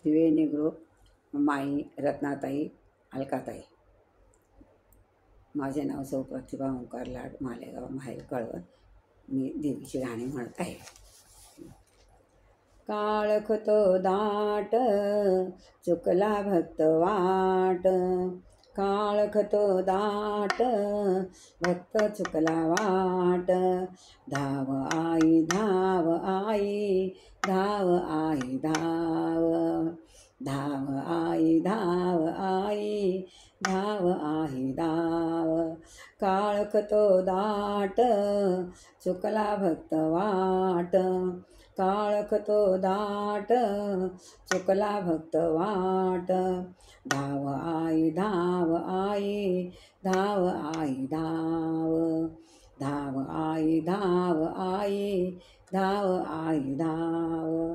त्रिवेणी group, माई रत्नाताई, अलकाताई. माझे नाव सौ प्रतिभा ओंकार लाड, मालेगाव, माहेर कळवण. मी देवीची गाणी म्हणत आहे. काळख तो दाट, चुकला भक्त वाट. काळख तो दाट, भक्त चुकला वाट. धाव आई धाव आई, धाव आई धाव. धाव आई धाव आई, धाव आई धाव. काळख तो दाट, चुकला भक्त वाट. काळख तो दाट, चुकला भक्त वाट. धाव आई धाव आई, धाव आई धाव. धाव आई धाव आई, धाव आई धाव.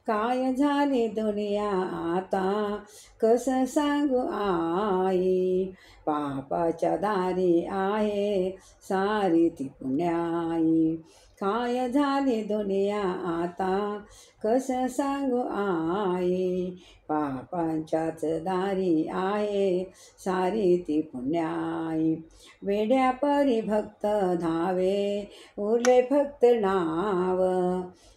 काय झाली दुनिया आता, कसं सांगू आई. पापाच्या दारी आहे सारी ती पुण्याई. काय झाली दुनिया आता, कसं सांगू आई. पापांच्याच दारी आहे सारी ती पुण्याई. वेड्या परी भक्त धावे, उरले फक्त नाव.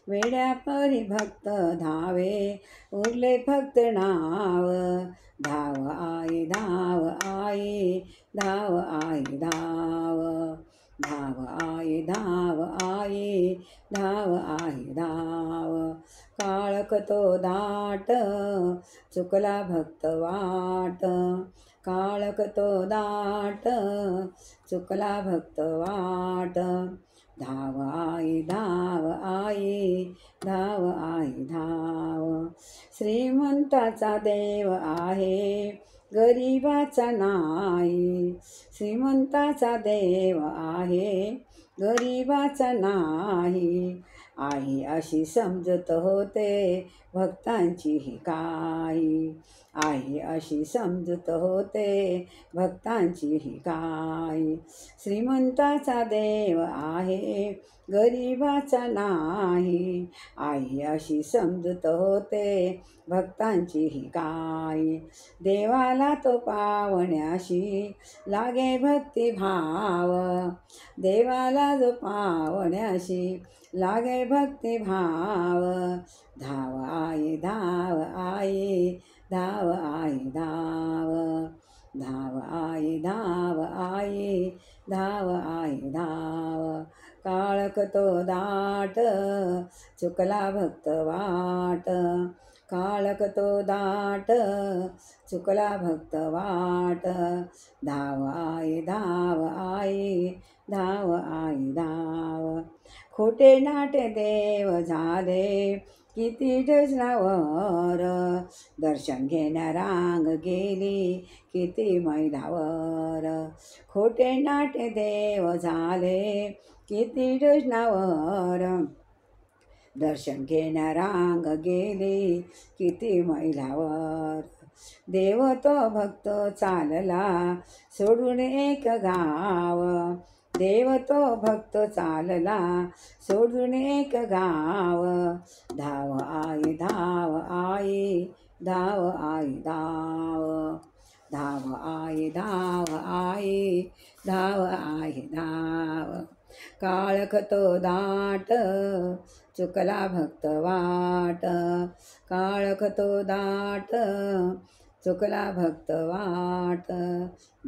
वेड्या परी भक्त धावे, उरले फक्त नाव. धाव आई धाव आई, धाव आई धाव. धाव आई धाव आई, धाव आई धाव. काळख तो दाट, चुकला भक्त वाट. काळख तो दाट, चुकला भक्त वाट. धाव आई धाव आई, धाव आई धाव. श्रीमंताचा देव आहे, गरीबाचा नाही. श्रीमंताचा देव आहे, गरीबाचा नाही. आई अशी समजत होते, भक्तांची ही काही. आई अशी समजत होते, भक्तांची ही काही. श्रीमंताचा देव आहे, गरीबाचा नाही. आई अशी समजत होते, भक्तांची ही काही. देवाला तो पावण्याशी लागे भक्तिभाव. देवाला जो पावण्याशी लागे भक्तिभाव. धाव आई धाव आई, धाव आई धाव. धाव आई धाव आई, धाव आई धाव. काळख तो दाट, चुकला भक्त वाट. काळख तो दाट, चुकला भक्त वाट. धाव आई धाव आई, धाव आई धाव. खोटे नाटे देव झाले किती डजनावर. दर्शन घेण्या रांग गेली किती मैलावर. खोटे नाटे देव झाले किती डजनावर. दर्शन घेण्या रांग गेली किती मैलावर. देव तो भक्त चालला सोडून एक गाव. देव तो भक्त चालला सोडून एक गाव. धाव आई धाव आई, धाव आई धाव. धाव आई धाव आई, धाव आई धाव. काळख तो दाट, चुकला भक्त वाट. काळख तो दाट, चुकला भक्त वाट.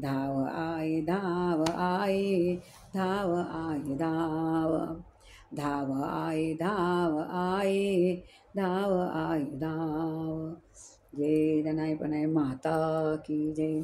धाव आई धाव आई, धाव आई धाव. धाव आई धाव आई, धाव आई धाव. जय जनाई पनाई माता की जय.